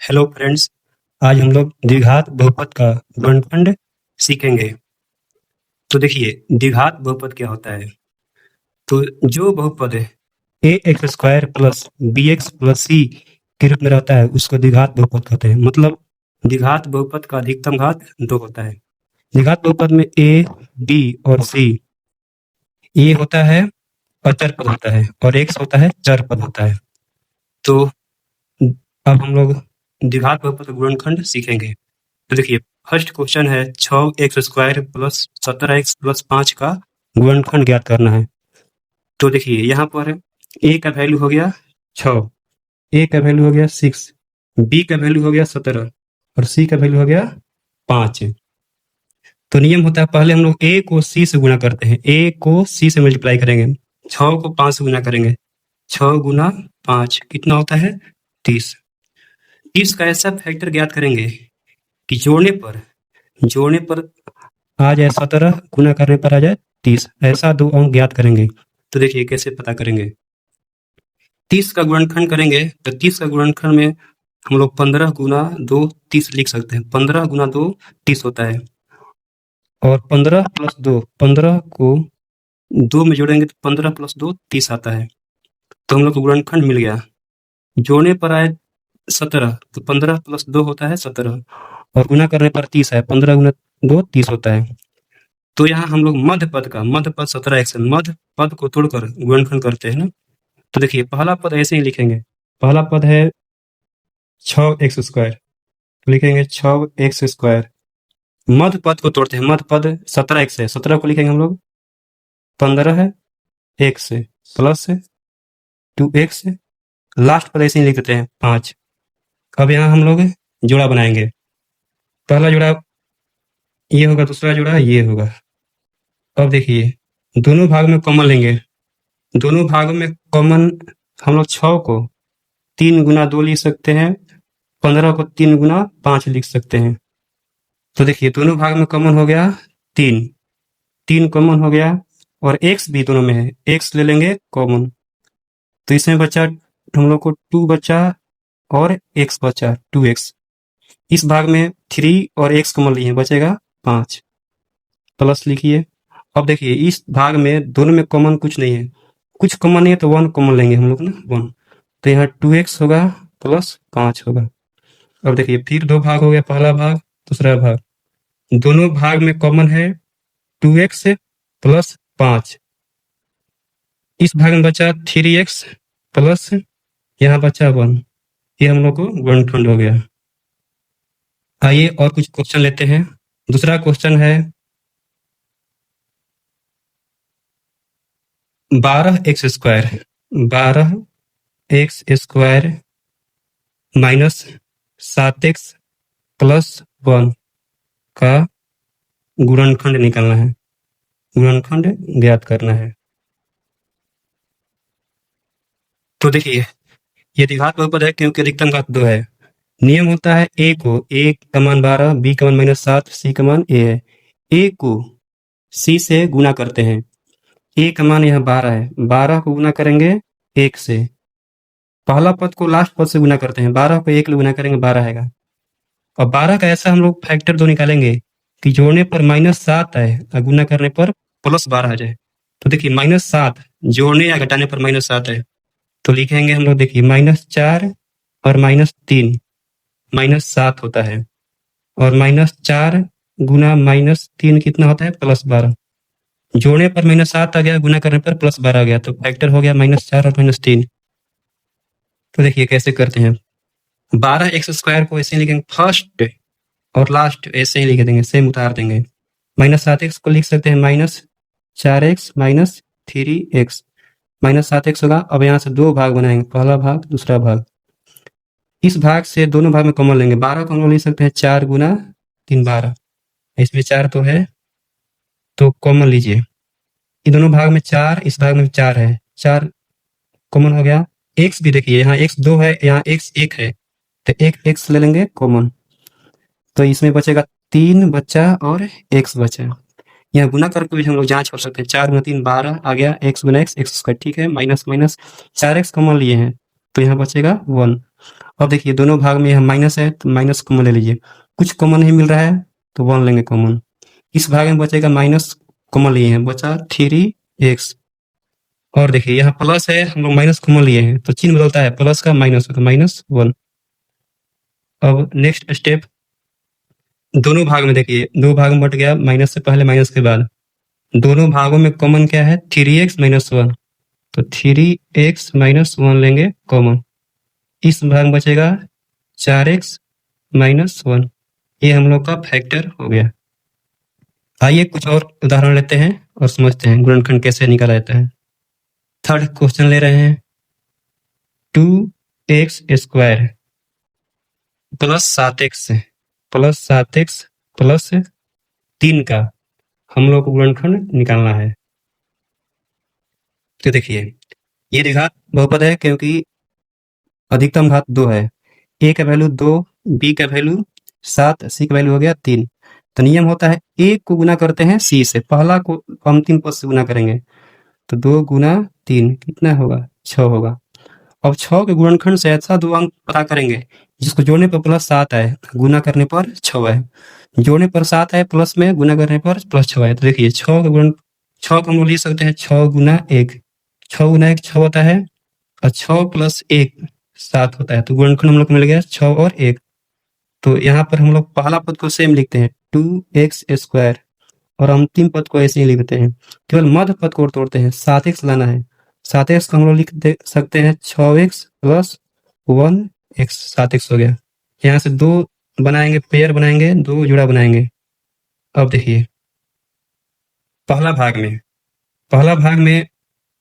Hello friends, आज हम लोग द्विघात बहुपद का गुणनखंड सीखेंगे। तो देखिए, द्विघात बहुपद क्या होता है। तो जो बहुपद A x square plus B x plus C के रूप में रहता है उसको द्विघात बहुपद कहते हैं। मतलब द्विघात बहुपद का अधिकतम घात 2 होता है। द्विघात बहुपद में ए, बी और सी, ए होता है अचर पद होता है और एक्स होता है चर पद होता है। तो अब हम लोग द्विघात बहुपद का गुणनखंड सीखेंगे। तो देखिए, फर्स्ट क्वेश्चन है 6x² प्लस 17x प्लस 5 का गुणनखंड ज्ञात करना है। तो देखिए, यहाँ पर a का वैल्यू हो गया 6, a का वैल्यू हो गया 6, b का वैल्यू हो गया 17 और c का वैल्यू हो गया 5। तो नियम होता है, पहले हम लोग a को c से गुणा करते हैं, a को c से मल्टीप्लाई करेंगे, 6 को 5 से गुणा करेंगे, 6 गुना 5 कितना होता है 30। 30 का ऐसा फैक्टर ज्ञात करेंगे कि जोड़ने पर आ जाए 17, गुना करने पर आ जाए 30। ऐसा दो अंक ज्ञात करेंगे। तो देखिए कैसे पता करेंगे। 30 का गुणनखंड करेंगे तो 30 का गुणनखंड में हम लोग 15 गुना 2 30 लिख सकते हैं। 15 गुना 2 30 होता है और 15 प्लस 2, 15 को 2 में जोड़ेंगे तो 15 प्लस 2 30 आता है। तो हम लोग को गुणनखंड मिल गया। जोड़ने पर आए 17 तो 15 प्लस 2 होता है 17 और गुना करने पर 30 है। 15 गुना 2 30 होता है। तो यहाँ हम लोग मध्य पद 17x मध्य पद को तोड़कर गुणनखंड करते हैं ना। तो देखिए, पहला पद ऐसे ही लिखेंगे। पहला पद है 6x², लिखेंगे 6x²। मध्य पद को तोड़ते हैं। मध्य पद 17x है, 17 को लिखेंगे हम लोग 15 है, x प्लस 2x, लास्ट पद ऐसे ही लिख देते हैं 5। अब यहाँ हम लोग जोड़ा बनाएंगे। पहला जोड़ा ये होगा, दूसरा जोड़ा ये होगा। अब देखिए, दोनों भाग में कॉमन लेंगे। दोनों भागों में कॉमन हम लोग 6 को 3 गुना 2 लिख सकते हैं, 15 को 3 गुना 5 लिख सकते हैं। तो देखिए, दोनों भाग में कॉमन हो गया 3 कॉमन हो गया और x भी दोनों में है, x ले लेंगे कॉमन। तो इसमें बचा हम लोग को 2 बचा और x बचा 2x। इस भाग में 3 और x कॉमन लिए, बचेगा 5, प्लस लिखिए। अब देखिए, इस भाग में दोनों में कॉमन कुछ नहीं है, कुछ कॉमन नहीं है तो 1 कॉमन लेंगे हम लोग ना, 1। तो यहाँ 2x होगा प्लस 5 होगा। अब देखिए, फिर 2 भाग हो गया, पहला भाग दूसरा भाग। दोनों भाग में कॉमन है 2x प्लस 5। इस भाग में बचा 3x प्लस यहाँ बचा 1। ये हम लोग को गुणनखंड हो गया। आइए और कुछ क्वेश्चन लेते हैं। दूसरा क्वेश्चन है 12x² माइनस 7x प्लस 1 का गुणनखंड निकालना है, गुणनखंड ज्ञात करना है। तो देखिए, ये द्विघात बहुपद है क्योंकि अधिकतम घात 2 है। नियम होता है a को a का मान 12, b का मान -7, c का मान a है। a को c से गुना करते हैं। a का मान यहाँ 12 है, 12 को गुना करेंगे 1 से। पहला पद को लास्ट पद से गुना करते हैं, 12 को 1 गुना करेंगे 12 आएगा। और 12 का ऐसा हम लोग फैक्टर 2 निकालेंगे कि जोड़ने पर -7 आए और गुना करने पर +12 आ जाए। तो देखिए, -7 जोड़ने या घटाने पर -7 है तो लिखेंगे हम लोग, देखिए -4 और -3 -7 होता है और -4 गुना -3 कितना होता है +12। जोड़ने पर -7 आ गया, गुना करने पर +12 आ गया, तो फैक्टर हो गया -4 और -3। तो देखिए कैसे करते हैं। 12x² को ऐसे लिखेंगे, फर्स्ट और लास्ट ऐसे ही लिख देंगे, सेम उतार देंगे। -7x को लिख सकते हैं -4x -3x, -7x होगा। अब यहाँ से 2 भाग बनाएंगे, पहला भाग दूसरा भाग। इस भाग से दोनों भाग में कॉमन लेंगे। 12 को हम लोग लिख सकते हैं 4 गुना 3 12, इसमें 4 तो है तो कॉमन लीजिए। इन दोनों भाग में 4, इस भाग में 4 है, 4 कॉमन हो गया। x भी देखिए, यहाँ x 2 है, यहाँ x 1 है, तो एक x ले लेंगे कॉमन, तो इसमें बचेगा 3 बचा और x बचा। यहाँ गुना करके भी हम लोग जांच कर सकते हैं। 4 गुना 3 12 आ गया, x गुना x x², ठीक है। माइनस 4x कॉमन लिए हैं तो यहाँ बचेगा 1। अब देखिए दोनों भाग में यहाँ माइनस है तो माइनस कॉमन ले लीजिए, कुछ कॉमन नहीं मिल रहा है तो 1 लेंगे कॉमन। इस भाग में बचेगा माइनस, कॉमन लिए हैं, बचा 3x। और देखिए यहाँ प्लस है, हम लोग माइनस कॉमन लिए हैं तो चिन्ह बदलता है, प्लस का माइनस होगा, -1। अब नेक्स्ट स्टेप, दोनों भाग में देखिए, दो भाग में बट गया, माइनस से पहले माइनस के बाद। दोनों भागों में कॉमन क्या है? 3x - 1, तो 3x - 1 लेंगे कॉमन। इस भाग में बचेगा 4x - 1। ये हम लोग का फैक्टर हो गया। आइए कुछ और उदाहरण लेते हैं और समझते हैं गुणनखंड कैसे निकाला जाता है। थर्ड क्वेश्चन ले रहे हैं, 2x square plus 7x plus 3 का हम लोग को गुणनखंड निकालना है। तो देखिए ये द्विघात बहुपद है क्योंकि अधिकतम घात 2 है। a का वैल्यू 2, b का वैल्यू 7, c का वैल्यू हो गया 3। तो नियम होता है a को गुना करते हैं c से, पहला को अंतिम पद से गुना करेंगे, तो 2 गुना 3 कितना होगा? 6 होगा। अब 6 के गुणनखंड से ऐसा दो अंक पता करेंगे जिसको जोड़ने पर प्लस 7 आए, गुना करने पर 6 आए। जोड़ने पर 7 आए प्लस में, गुना करने पर प्लस 6 आए। तो देखिए 6 के गुण, 6 को हम लोग लिख सकते हैं 6 गुना 1, 6 गुना 1 6 होता है, और 6 प्लस 1 7 होता है। तो गुणनखंड हम लोग को मिल गया 6 और 1। तो यहाँ पर हम लोग पहला पद को सेम लिखते हैं 2x स्क्वायर, और अंतिम पद को ऐसे ही लिखते हैं, केवल मध्य पद को तोड़ते हैं, 7x लाना है। 7x को हम लोग लिख दे सकते हैं 6x प्लस 1x, 7x हो गया। यहाँ से दो बनाएंगे, पेयर बनाएंगे, दो जोड़ा बनाएंगे। अब देखिए पहला भाग में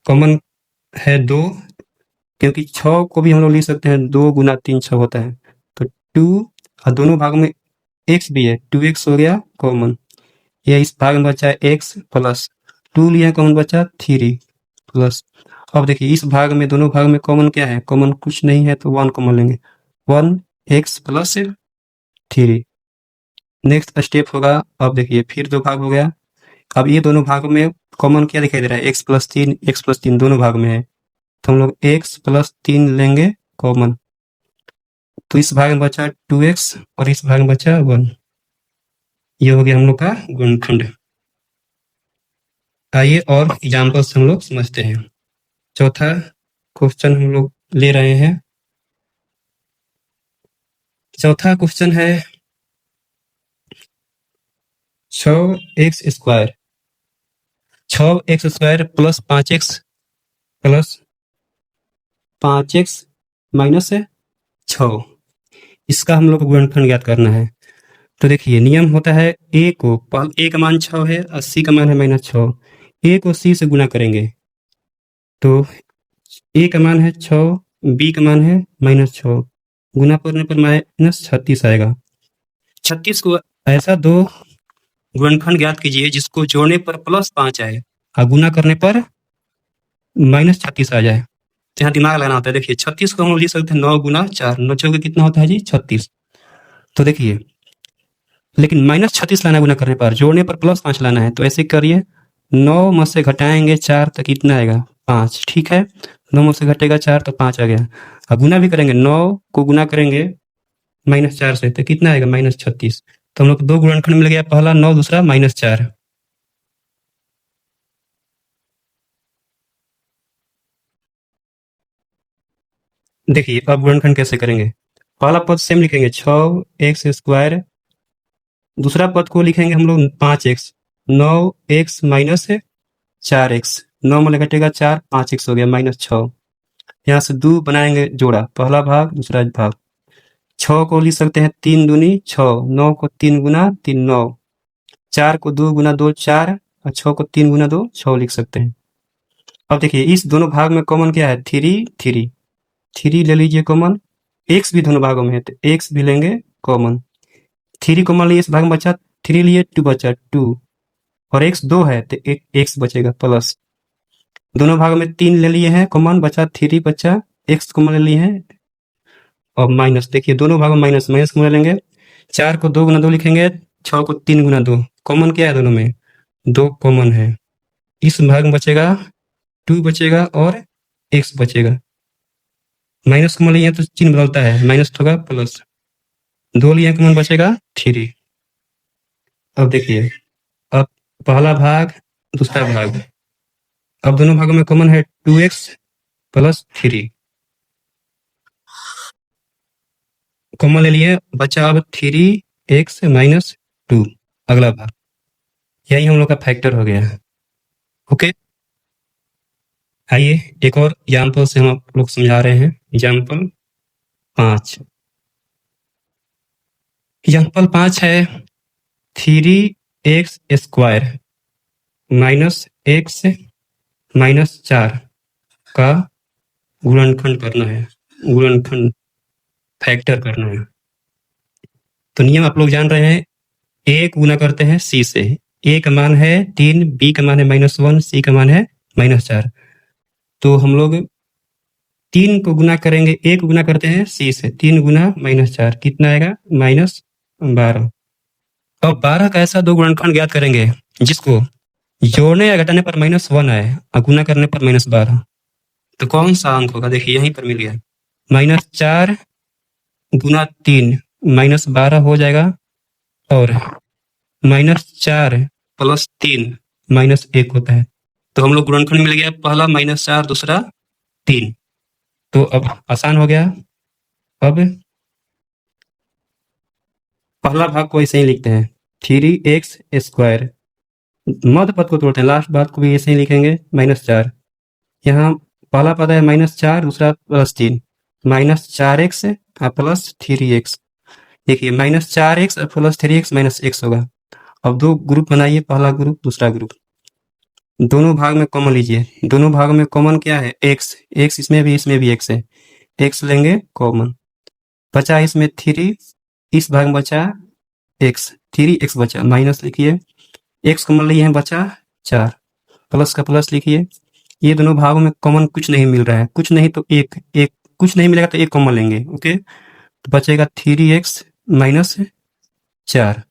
कॉमन है 2, क्योंकि 6 को भी हम लोग लिख सकते हैं 2 गुना 3 6 होता है, तो 2, और दोनों भागों में x भी है, 2x हो गया कॉमन। यह इस भाग में बचा है x प्लस 2 लिया कॉमन, बचा 3 प्लस। अब देखिए इस भाग में, दोनों भाग में कॉमन क्या है? कॉमन कुछ नहीं है तो 1 कॉमन लेंगे, 1x प्लस 3। नेक्स्ट स्टेप होगा, अब देखिए फिर दो भाग हो गया। अब ये दोनों भागों में कॉमन क्या दिखाई दे रहा है? x प्लस 3 दोनों भाग में है, तो हम लोग x प्लस 3 लेंगे कॉमन। तो इस भाग में बचा 2x और इस भाग में बचा 1। ये हो गया हम लोग का गुणनखंड। आइए और एग्जाम्पल से हम लोग समझते हैं। चौथा क्वेश्चन हम लोग ले रहे हैं। चौथा क्वेश्चन है 6x square, 6x square plus 5x minus 6, इसका हम लोग को गुणनखंड ज्ञात करना है। तो देखिए नियम होता है a को, a का मान 6 है और c का मान है -6, a को c से गुना करेंगे, तो a का मान है 6, b का मान है -6, गुना करने पर -36 आएगा। 36 को ऐसा दो गुणनखंड ज्ञात कीजिए जिसको जोड़ने पर +5 आए और गुना करने पर -36 आ जाए। तो यहाँ दिमाग लगाना होता है। देखिए 36 को हम लोग लिख सकते हैं 9 गुना 4, 9 चौके कितना होता है जी? 36। तो देखिए लेकिन -36 लाना गुना करने पर, जोड़ने पर +5 लाना है, तो ऐसे करिए 9 में से घटाएंगे 4 तो कितना आएगा? 5। ठीक है, 9 में से घटेगा 4 तो 5 आ गया। अब गुना भी करेंगे, 9 को गुना करेंगे -4 से तो कितना आएगा? -36। तो हम लोग को दो गुणनखंड मिल गया, पहला 9, दूसरा -4। देखिए अब गुणनखंड कैसे करेंगे? पहला पद सेम लिखेंगे 6x स्क्वायर, दूसरा पद को लिखेंगे हम लोग 5x, 9x माइनस 4x, 9 में घटेगा 4, 5x हो गया -6। यहाँ से दो बनाएंगे जोड़ा, पहला भाग दूसरा भाग। 6 को लिख सकते हैं 3 दूनी 6, 9 को 3 गुना 3 9, 4 को 2 गुना 2 4, और 6 को 3 गुना 2 6 लिख सकते हैं। अब देखिए इस दोनों भाग में कॉमन क्या है? 3 ले लीजिए कॉमन, x भी दोनों भागों में है तो x भी लेंगे कॉमन। 3 कॉमन लिए, इस भाग में बचा 3 लिए 2 बचा 2, और x 2 है तो एक x बचेगा प्लस। दोनों भागों में 3 ले लिए हैं कॉमन, बचा 3 बचा, x कॉमन ले लिए हैं, और माइनस। देखिए दोनों भागों में माइनस कॉमन लेंगे, 4 को 2 गुना 2 लिखेंगे, 6 को 3 गुना 2, कॉमन क्या है दोनों में? 2 कॉमन है। इस भाग में बचेगा 2 बचेगा और x बचेगा। माइनस कॉमन लिए तो चिन्ह बदलता है, माइनस होगा प्लस, 2 लिए कॉमन बचेगा 3। अब देखिए, अब पहला भाग दूसरा भाग, अब दोनों भागों में कॉमन है 2x प्लस 3, कॉमन ले लिए, बचा अब 3x माइनस 2, अगला भाग, यही हम लोग का फैक्टर हो गया है। ओके, आइए एक और एग्जाम्पल से हम आप लोग समझा रहे हैं। एग्जाम्पल 5, एग्जाम्पल 5 है 3x square minus x minus 4 का गुणनखंड करना है, गुणनखंड फैक्टर करना है। तो नियम आप लोग जान रहे हैं, a गुना करते हैं c से, a का मान है 3, b का मान है -1, c का मान है -4। तो हम लोग 3 को गुना करेंगे, a को गुना करते हैं c से, 3 गुना -4 कितना आएगा -12। अब 12 का ऐसा दो गुणनखंड ज्ञात करेंगे जिसको जोड़ने या घटाने पर -1 आए और गुना करने पर -12। तो कौन सा अंक होगा? देखिए यहीं पर मिल गया, -4 गुना 3 -12 हो जाएगा, और -4 प्लस 3 -1 होता है। तो हम लोग गुणनखंड मिल गया, पहला -4 दूसरा 3। तो अब आसान हो गया। अब पहला भाग को ऐसे ही लिखते हैं 3x स्क्वायर, मध्य पद को तोड़ते हैं, लास्ट बात को भी ऐसे ही लिखेंगे -4। यहाँ पहला पद है -4 दूसरा +3, -4x प्लस 3x। देखिए -4x प्लस 3x -x होगा। अब दो ग्रुप बनाइए, पहला ग्रुप दूसरा ग्रुप, दोनों भाग में कॉमन लीजिए, दोनों भागों में कॉमन क्या है? x, x इसमें भी x है, x लेंगे कॉमन, बचा इसमें 3, इस भाग में बचा x, 3x बचा, माइनस लिखिए, x कॉमन लिए हैं, बचा 4, प्लस का प्लस लिखिए। ये दोनों भागों में कॉमन कुछ नहीं मिल रहा है, कुछ नहीं तो एक, कुछ नहीं मिलेगा तो एक कॉमन लेंगे। ओके, तो बचेगा 3x माइनस 4।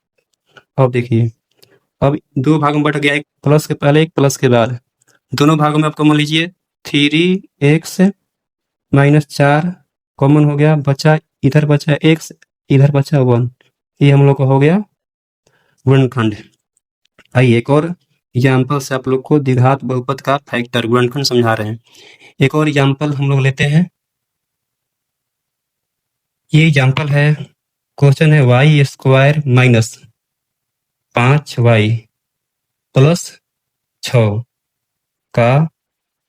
अब देखिए, अब दो भागों में बट गया, एक प्लस के पहले एक प्लस के बाद, दोनों भागों में आप कॉमन लीजिए, 3x माइनस 4 कॉमन हो गया, बचा इधर बचा x, इधर बचा 1, ये हम लोग का हो गया गुणनखंड। आइए एक और एग्जाम्पल से आप लोग को द्विघात बहुपद का फैक्टर गुणनखंड समझा रहे हैं। एक और एग्जाम्पल हम लोग लेते हैं, ये एग्जाम्पल है, क्वेश्चन है y square minus 5y plus 6 का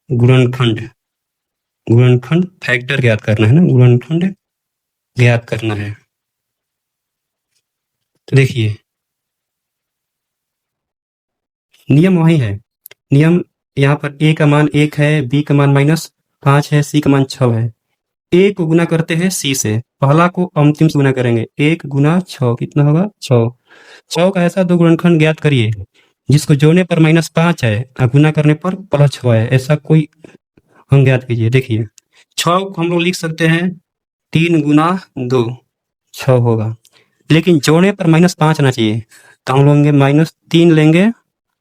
गुणनखंड, गुणनखंड फैक्टर ज्ञात करना है ना, गुणनखंड ज्ञात करना है। तो देखिए नियम वही है, नियम यहाँ पर a का मान 1 है, b का मान -5 है, c का मान 6 है। a को गुना करते हैं c से, पहला को अंतिम से गुना करेंगे, 1 गुना 6 कितना होगा 6। 6 का ऐसा दो गुणनखंड ज्ञात करिए जिसको जोड़ने पर -5 है और गुना करने पर +6 है, ऐसा कोई अंक ज्ञात कीजिए। देखिए 6 को हम लोग लिख सकते हैं 3 गुना 2, 6 होगा, लेकिन जोड़ने पर -5 आना चाहिए, तो हम लोग -3 लेंगे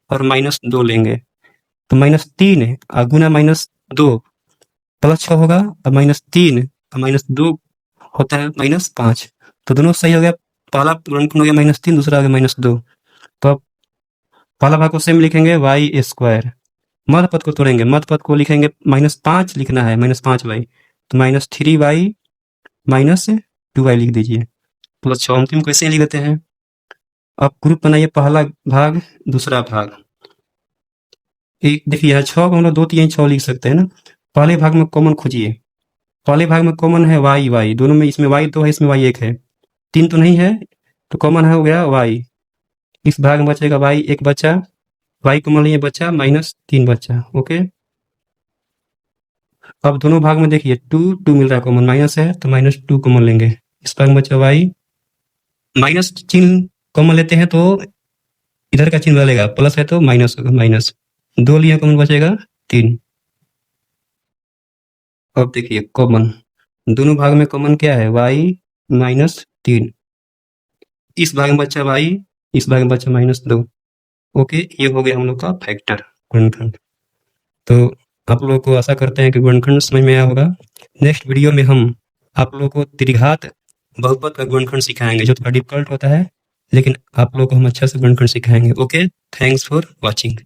और -2 लेंगे, तो -3 और गुना -2 +6 होगा, और -3 और -2 होता है -5, तो दोनों सही हो गया। पहला गुणनखंड हो गया -3, दूसरा हो गया -2। तो अब पहला भाग को सेम लिखेंगे y स्क्वायर, मध्य पद को तोड़ेंगे, मध्य पद को लिखेंगे -5 लिखना है, -5y, तो -3y -2y लिख दीजिए, +6 अंतिम को ऐसे ही लिख देते हैं। अब ग्रुप बनाइए, पहला भाग दूसरा भाग, एक देखिए यहाँ 6 को हम लोग 2 3 6 लिख सकते हैं ना। पहले भाग में कॉमन खोजिए, पहले भाग में कॉमन है y, दोनों में, इसमें y 2 है, इसमें y 1 है, 3 तो नहीं है, तो कॉमन है हो गया y, इस भाग में बचेगा y 1 बचा, y कॉमन लिए बचा -3 बचा। ओके, अब दोनों भाग में देखिए 2 2 मिल रहा है, कॉमन माइनस है तो -2 कॉमन लेंगे, इस भाग में बचा y, माइनस चिन्ह कॉमन लेते हैं तो इधर का चिन्ह बदलेगा, प्लस है तो माइनस होगा, -2 लिए कॉमन बचेगा 3। अब देखिए कॉमन, दोनों भाग में कॉमन क्या है y -3, इस भाग में बचा y, इस भाग में बचा -2। ओके, ये हो गया हम लोग का फैक्टर गुणनखंड। तो आप लोगों को आशा करते हैं कि गुणनखंड समझ में आया होगा। नेक्स्ट वीडियो में हम आप लोगों को त्रिघात बहुपद का गुणनखंड सिखाएंगे, जो थोड़ा डिफिकल्ट होता है, लेकिन आप लोगों को हम अच्छा से गुणनखंड सिखाएंगे। Okay, thanks for watching.